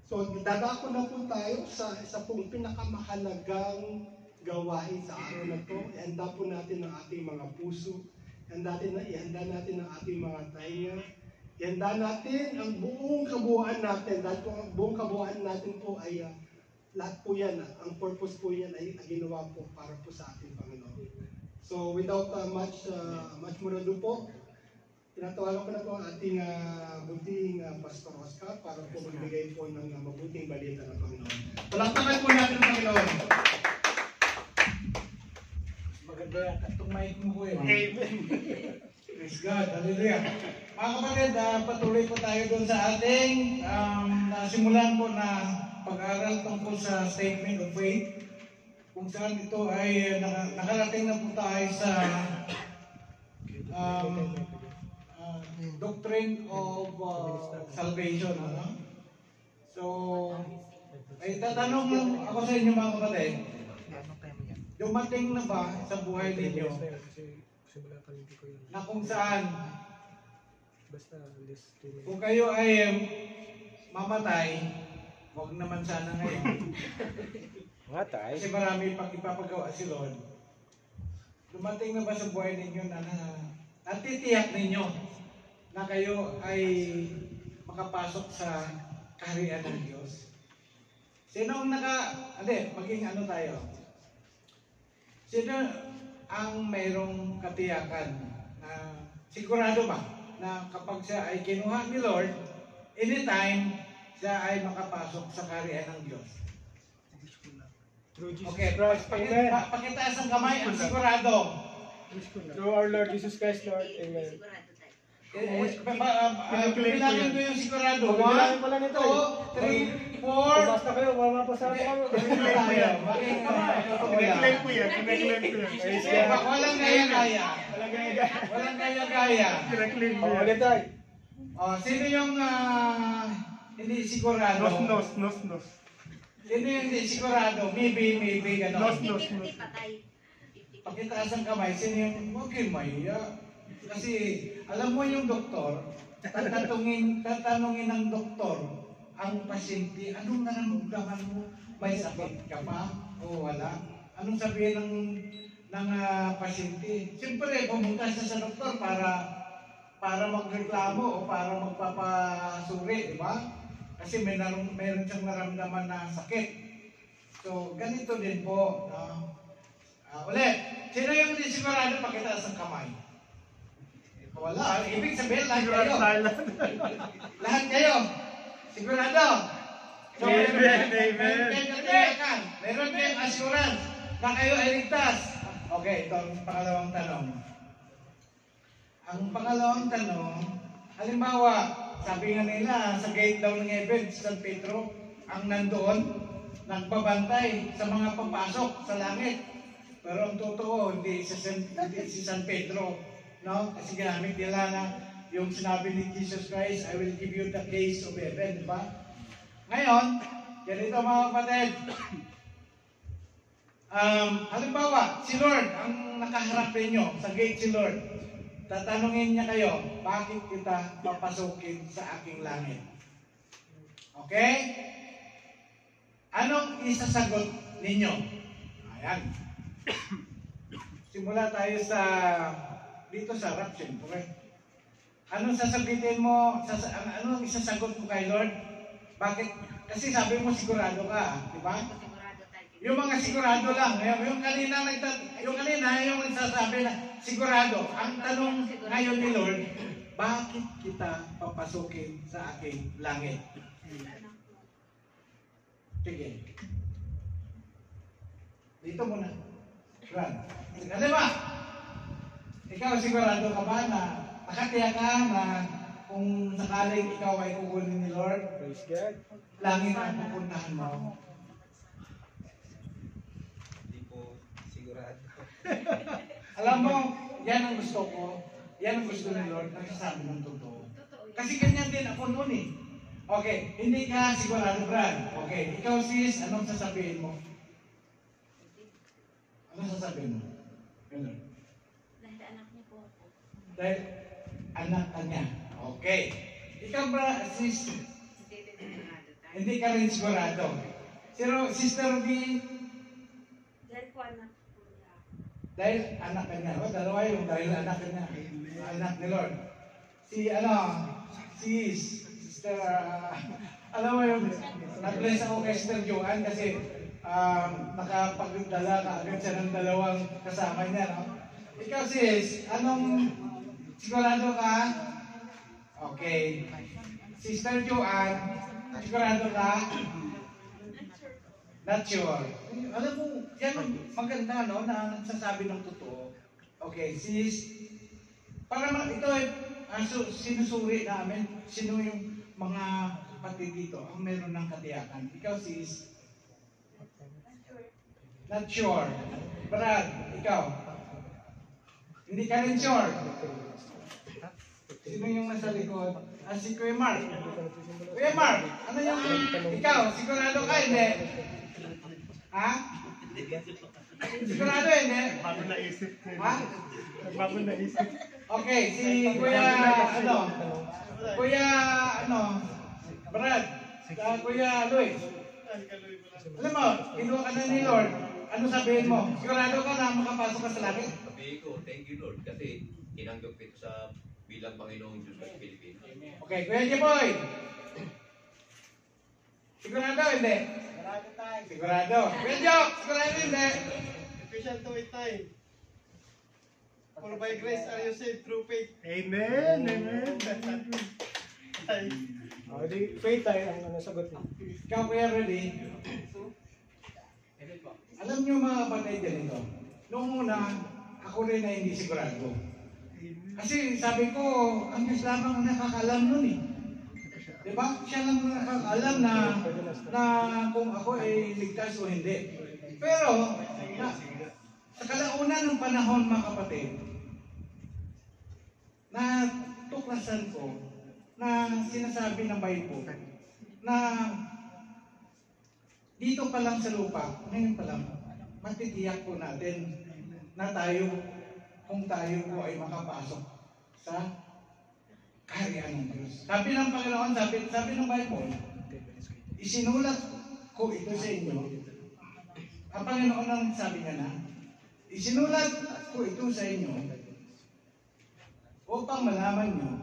So, dadako na po tayo sa isa pong pinakamahalagang gawain sa araw na to. Ihanda po natin ang ating mga puso. Ihanda natin ang ating mga tainga. Ihanda natin ang buong kabuuan natin. Dahil po ang buong kabuuan natin po ay lahat po yan. Ang purpose po yan ay ginawa po para po sa ating Panginoon. So, without much more ado po, tinatawagan ko na po ang ating bunting Pastor Oscar para po magbigay po ng mabuting balita ng Panginoon. Palakpakan po natin ang Panginoon. Maganda itong mic mo po yun. Amen. Praise God. Hallelujah. Mga kapatid, patuloy po tayo doon sa ating nasimulan po na pag-aaral tungkol sa Statement of Faith. Kung saan ito ay nakarating na po tayo sa Doctrine of Salvation. So, ay tatanong lang ako sa inyo mga kapatid, dumating na ba sa buhay ninyo na kung saan kung kayo ay mamatay, huwag naman sana ngayon. Kasi marami pang ipapagawa si Lord. Dumating na ba sa buhay ninyo na natitiyak ninyo na kayo ay makapasok sa kaharian ng Diyos? Sinong maging ano tayo? Sino ang mayroong katiyakan na sigurado ba na kapag siya ay kinuha ni Lord, anytime siya ay makapasok sa kaharian ng Diyos? Okay, pakitaas ang kamay ang sigurado. Through our Lord Jesus Christ, Lord. Amen. Bilangin ko yung sigurado. 1, 2, 3, 4. Basta kayo, mamapasabi kami. Pinag-claim ko yan. Walang gaya-gaya. Walang gaya-gaya. Pinag-claim ko yan. Ulit tayo. Sino yung hindi sigurado? Nos. Sino yung hindi sigurado? Maybe, gano'n. Nos. Pakitaas ang kamay, sino yung huwag kayong mahiya? Kasi alam mo yung doktor, tatanungin ng doktor ang pasyente, anong nararamdaman mo? May sakit ka pa o wala? Anong sabihin ng pasyente? Siyempre, pumunta siya sa doktor para magreklamo o para magpapasuri, di ba? Kasi meron siyang naramdaman na sakit. So, ganito din po. Ulit, sino yung hindi sigurado? Pakitaas ang kamay. Wala. Ibig sabihin, lahat kayo. Lahat kayo. Sigurado. So, Amen. Meron kayong assurance na kayo ay ligtas. Okay, ito ang pangalawang tanong. Ang pangalawang tanong, halimbawa, sabi nga nila, sa gate daw ng heaven, San Pedro, ang nandoon, nagbabantay sa mga papasok sa langit. Pero ang totoo, hindi si San Pedro, no? Kasi ginamit nila na yung sinabi ni Jesus Christ, I will give you the keys of heaven, di ba? Ngayon, ganito mga kapatid, halimbawa, si Lord, ang nakaharap ninyo, sa gate si Lord, tatanungin niya kayo, bakit kita papasukin sa aking langit? Okay? Anong isasagot ninyo? Ayan. Simula tayo dito sa rapture, okay? Anong sasabihin mo, anong isasagot mo kay Lord? Bakit? Kasi sabi mo sigurado ka, di ba? Yung mga sigurado lang, yung kanina yung nagsasabi na sigurado. Ang tanong ngayon ni Lord, bakit kita papasukin sa aking langit? Sige. Dito muna. Brad. Alam ba? Ikaw sigurado ka ba na nakatiyak ka na kung sakaling ikaw ay kukunin ni Lord, Praise God. langit ang pupuntahan mo? Hindi po sigurado. Alam mo, yan ang gusto ko. Yan ang gusto ni Lord, nagsasabi ng totoo. Kasi ganyan din ako noon eh. Okay, hindi ka sigurado, Brad. Okay, ikaw sis, anong sasabihin mo? Anong sasabihin mo? Ganun. Dahil anak niya po ako. Dahil anak ka niya. Okay. Ikaw ba, sis? Hindi ka rin sigurado. Pero Sister B, Dahil po anak po niya. dahil anak ka niya. O, dalawa yung dahil anak ka niya. Anak ni Lord. Si Sister, alam mo yung, nag-bless ako kay Sister Joanne kasi nakapagdala ka agad siya ng dalawang kasama niya, no? Ikaw sis, anong sigurado ka? Okay. Sister Joanne, sigurado ka? Not sure. Alam mo, yan ang maganda, no, na nagsasabi ng totoo. Okay, sis, para ito ay sinusuri namin, sino yung mga kapatid dito ang meron ng katiyakan. Ikaw sis, not sure. Brad, ikaw, hindi ka rin sure. Sino yung nasa likod? Si Kuya Mark. Kuya Mark, ano yung ikaw, sigurado ka, hindi? Ha? Sigurado, hindi? Bago naisip. Ha? Bago naisip. Okay, si Kuya, Brad, Kuya Luis. Alam mo, kinuha ka na ni Lord, ano sabihin mo? Sigurado ka na makapasok ka sa langit? Sabi ko, thank you Lord, kasi tinanggap ito sa bilang Panginoong Diyos ng Pilipinas. Okay, Kuya Jeboy. Sigurado, hindi? Marami tayo. Sigurado. Kuya Jok, sigurado, hindi? Ephesians 2:8. For by grace are you saved through faith. Amen. Amen. Oh, di faith tayo ang nasagot mo. Ikaw, Kuya Rudy. Alam niyo mga kapatid ganito, noong una, ako rin na hindi sigurado. Kasi sabi ko, ang Diyos lamang ang nakakalam nun eh. Diba? Siya lang ang nakakalam na kung ako ay ligtas o hindi. Pero, sa kalaunan ng panahon mga kapatid, na tuklasan ko na sinasabi ng Bible na dito pa lang sa lupa, ngayon pa lang, matitiyak po natin na tayo, kung tayo po ay makapasok sa kaharian ng Diyos. Sabi ng Panginoon, sabi ng Bible, isinulat ko ito sa inyo. Ang Panginoon ang sabi niya na, isinulat ko ito sa inyo upang malaman nyo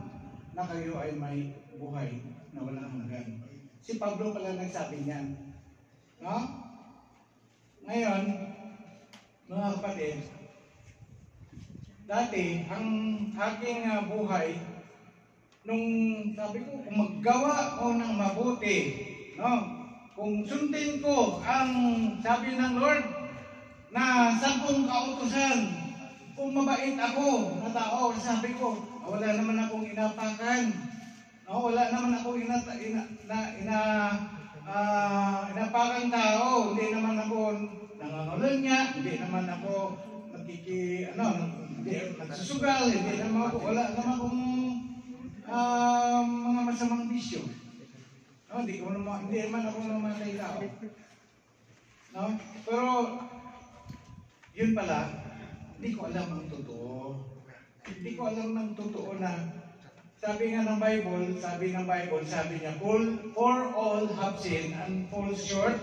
na kayo ay may buhay na walang hanggan. Si Pablo pala nagsabi niyan. No? Ngayon, mga kapatid, dati, ang aking buhay, nung sabi ko, kung maggawa ko ng mabuti, no? Kung sundin ko ang sabi ng Lord na 10 kautusan, kung mabait ako na tao, sabi ko, wala naman akong inapakan, no? Wala naman akong inapakang tao, hindi naman ako nangangalunya, hindi naman ako nagsusugal, hindi naman ako, wala naman akong mga masamang bisyo. No, hindi naman ako namatay tao. No? Pero, yun pala, hindi ko alam ang totoo. Hindi ko alam ng totoo na sabi nga ng Bible, sabi niya, for all have sinned and fall short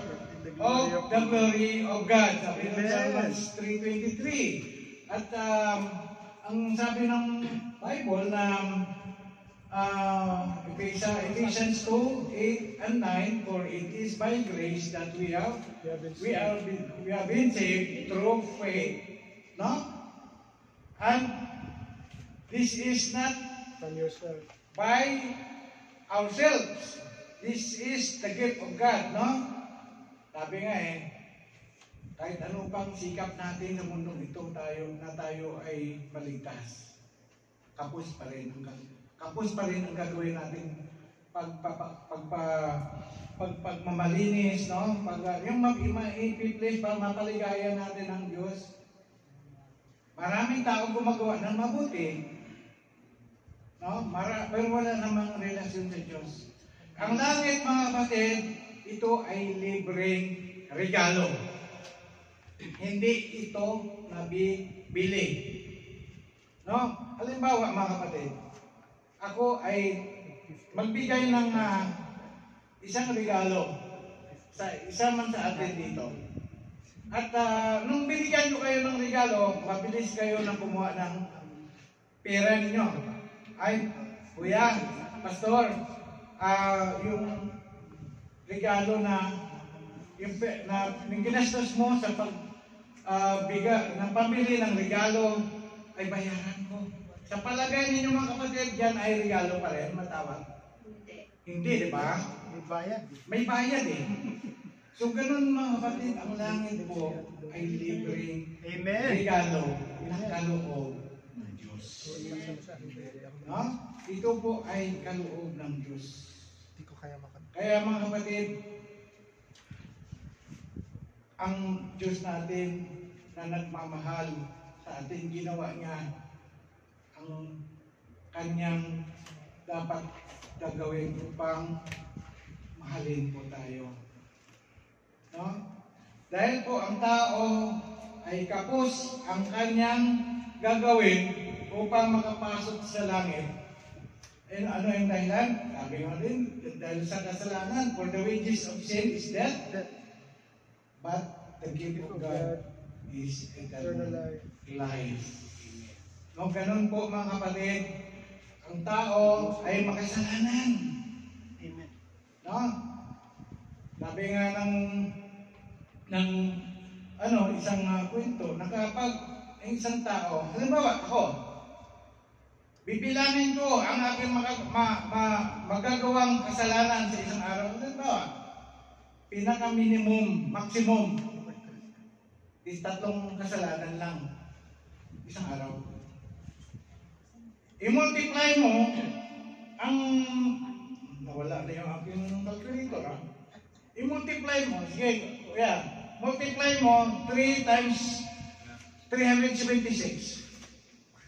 of the glory of God. Sabi ng Psalms 3:23. At ang sabi ng Bible na Ephesians 2:8 and 9, for it is by grace that we have been saved through faith. No? And this is not From yourself. by ourselves. This is the gift of God, no? Sabi nga kahit ano pang sikap natin sa mundong ito, tayo ay maligtas. Kapos pa rin ang gagawin natin pagmamalinis, no? Yung ma-i-place para mapaligaya natin ang Diyos. Maraming tao gumagawa ng mabuti, no? Pero wala namang relasyon sa Diyos. Ang langit, mga kapatid, ito ay libreng regalo. Hindi ito nabibili. No? Halimbawa, mga kapatid, ako ay magbigay ng isang regalo sa isa man sa atin dito. At nung binigyan ko kayo ng regalo, mabilis kayo na kumuha ng pera ninyo. Ay, kuya, pastor, yung regalo na yung ginastos mo sa ng pambili ng regalo ay bayaran ko. Sa palagay ninyo mga kapatid, yan ay regalo pa rin, matawag. Hindi, di ba? May bayad. May bayad eh. So ganun mga kapatid, ang langit po ay libreng Amen. regalo ng kaloob ng Diyos. No? Ito po ay kaloob ng Diyos. Hindi ko kaya makan. Kaya mga kapatid, ang Diyos natin na nagmamahal sa ating ginawa niya ang kanyang dapat gagawin upang mahalin po tayo. No? Dahil po ang tao ay kapos ang kanyang gagawin upang makapasok sa langit. And ano yung dahilan? Sabi nga din, dahil sa kasalanan, for the wages of sin is death, but the gift of God is eternal life. No, ganun po mga kapatid, ang tao ay makasalanan. Amen. No? Sabi nga ng isang kwento, na kapag isang tao, halimbawa ako, bibilangin ko ang aking magagawang kasalanan sa isang araw. Halimbawa, pinaka-minimum, maximum, is 3 kasalanan lang isang araw. I-multiply mo ang nawala na yung aking calculator. I-multiply mo, sige, kuya, multiply mo 3 times 376.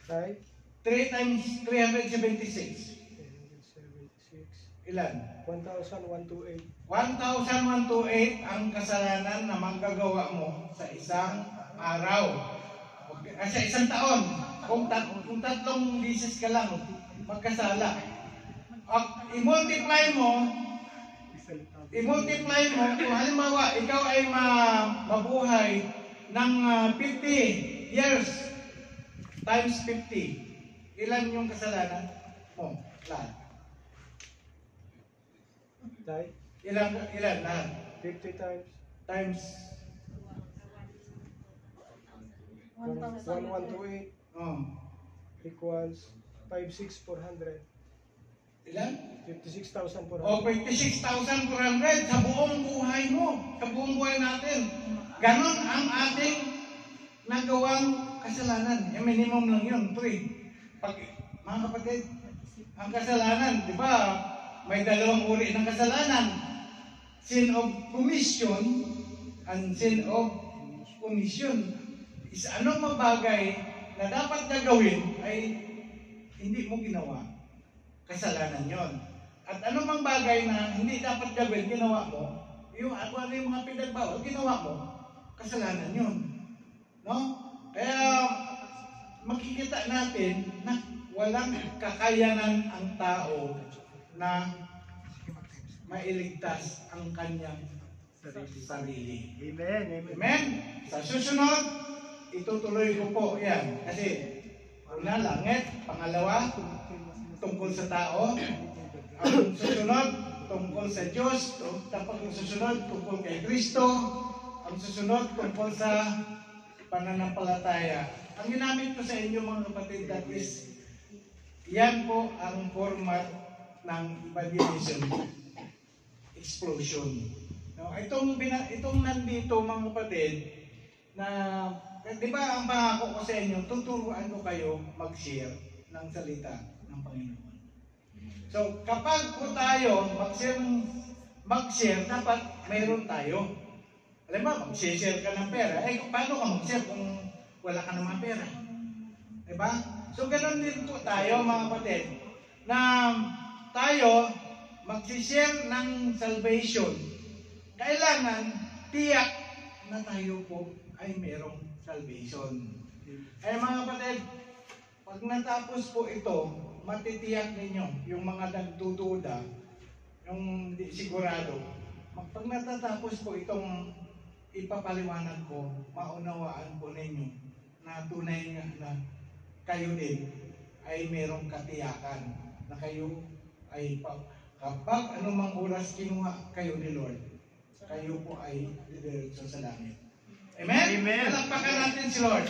Right? 3 times 376. 76. Ilan? 1,128. 1,128 ang kasalanan na magagawa mo sa isang araw. Okay. Sa isang taon. Kung 3 beses ka lang magkasala. I-multiply mo, kung halimbawa, ikaw ay mabuhay ng 50 years times 50. Ilan yung kasalanan mo? Lahat. Right? Ilan lahat? 50 times Times 1,128 equals 56,400. ilan? 56,400. O 56,400 sa buong buhay mo, sa buong buhay natin. Ganon ang ating nagawang kasalanan. Yung minimum lang yun, 3. Mga kapatid, ang kasalanan, di ba, may 2 uri ng kasalanan. Sin of commission and sin of commission. Is anong mabagay na dapat gagawin ay hindi mo ginawa. Kasalanan yon. At anumang bagay na hindi dapat gawin, ginawa mo, yung mga pinagbawal, ginawa mo, kasalanan yon. No? Kaya makikita natin na walang kakayanan ang tao na mailigtas ang kanyang sarili. Amen. Amen. Amen? Sa susunod, itutuloy ko po yan. Kasi, una, langit. Pangalawa, tungkol sa tao. Ang susunod, tungkol sa Diyos. Tapos ang susunod, tungkol kay Kristo. Ang susunod, tungkol sa pananampalataya. Ang ginamit ko sa inyo mga kapatid, that is, yan po ang format ng evangelism explosion. No, itong nandito mga kapatid na, di ba ang pangako ko sa inyo, tuturuan ko kayo mag-share ng salita ng Panginoon. So, kapag po tayo mag-share, dapat mayroon tayo. Alam mo, mag-share ka ng pera. Paano ka mag-share kung wala ka naman pera? Diba? So, ganun din po tayo mga kapatid, na tayo mag-share ng salvation. Kailangan tiyak na tayo po ay mayroong salvation. Kaya mga kapatid, pag natapos po ito, matitiyak ninyo yung mga nagdududa yung sigurado. Pag natatapos po itong ipapaliwanag ko, maunawaan po ninyo na tunay nga na kayo din ay merong katiyakan na kayo ay kapag anumang oras kinuha kayo ni Lord, kayo po ay didiretso sa langit. Amen? Amen. Palakpakan natin si Lord.